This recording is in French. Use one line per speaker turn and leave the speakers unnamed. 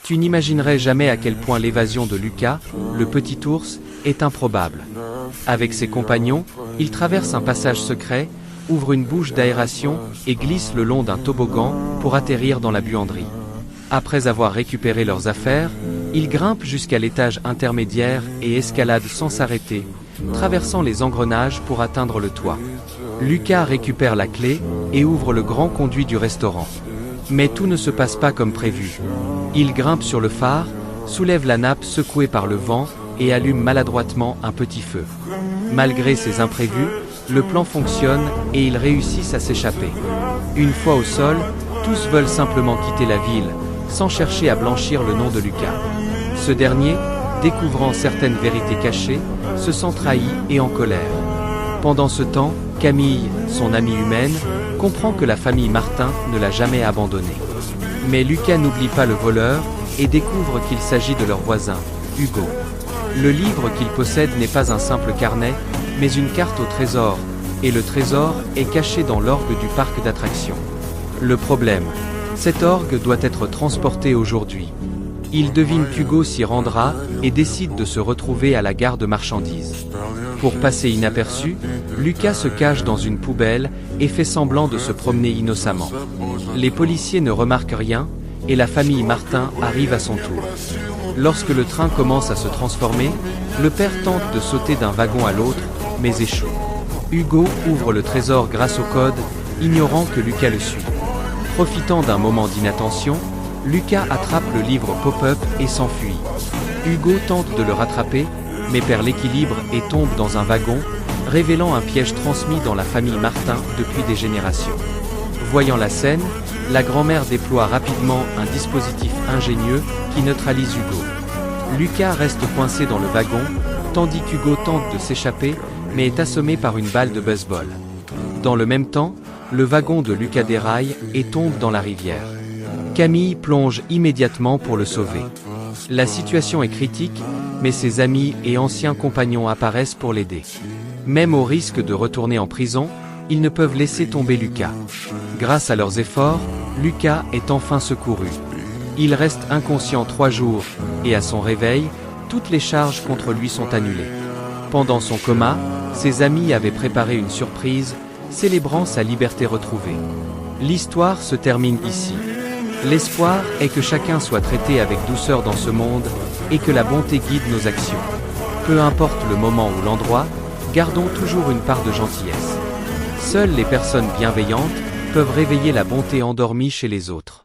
Tu n'imaginerais jamais à quel point l'évasion de Lucas, le petit ours, est improbable. Avec ses compagnons, il traverse un passage secret, ouvre une bouche d'aération et glisse le long d'un toboggan pour atterrir dans la buanderie. Après avoir récupéré leurs affaires, il grimpe jusqu'à l'étage intermédiaire et escalade sans s'arrêter, traversant les engrenages pour atteindre le toit. Lucas récupère la clé et ouvre le grand conduit du restaurant. Mais tout ne se passe pas comme prévu. Il grimpe sur le phare, soulève la nappe secouée par le vent et allume maladroitement un petit feu. Malgré ces imprévus, le plan fonctionne et ils réussissent à s'échapper. Une fois au sol, tous veulent simplement quitter la ville, sans chercher à blanchir le nom de Lucas. Ce dernier, découvrant certaines vérités cachées, se sent trahi et en colère. Pendant ce temps, Camille, son amie humaine, comprend que la famille Martin ne l'a jamais abandonné. Mais Lucas n'oublie pas le voleur et découvre qu'il s'agit de leur voisin, Hugo. Le livre qu'il possède n'est pas un simple carnet, mais une carte au trésor, et le trésor est caché dans l'orgue du parc d'attractions. Le problème, cet orgue doit être transporté aujourd'hui. Il devine qu'Hugo s'y rendra et décide de se retrouver à la gare de marchandises. Pour passer inaperçu, Lucas se cache dans une poubelle et fait semblant de se promener innocemment. Les policiers ne remarquent rien et la famille Martin arrive à son tour. Lorsque le train commence à se transformer, le père tente de sauter d'un wagon à l'autre, mais échoue. Hugo ouvre le trésor grâce au code, ignorant que Lucas le suit. Profitant d'un moment d'inattention, Lucas attrape le livre pop-up et s'enfuit. Hugo tente de le rattraper, mais perd l'équilibre et tombe dans un wagon, révélant un piège transmis dans la famille Martin depuis des générations. Voyant la scène, la grand-mère déploie rapidement un dispositif ingénieux qui neutralise Hugo. Lucas reste coincé dans le wagon, tandis qu'Hugo tente de s'échapper, mais est assommé par une balle de baseball. Dans le même temps, le wagon de Lucas déraille et tombe dans la rivière. Camille plonge immédiatement pour le sauver. La situation est critique, mais ses amis et anciens compagnons apparaissent pour l'aider. Même au risque de retourner en prison, ils ne peuvent laisser tomber Lucas. Grâce à leurs efforts, Lucas est enfin secouru. Il reste inconscient 3 jours, et à son réveil, toutes les charges contre lui sont annulées. Pendant son coma, ses amis avaient préparé une surprise, célébrant sa liberté retrouvée. L'histoire se termine ici. L'espoir est que chacun soit traité avec douceur dans ce monde, et que la bonté guide nos actions. Peu importe le moment ou l'endroit, gardons toujours une part de gentillesse. Seules les personnes bienveillantes peuvent réveiller la bonté endormie chez les autres.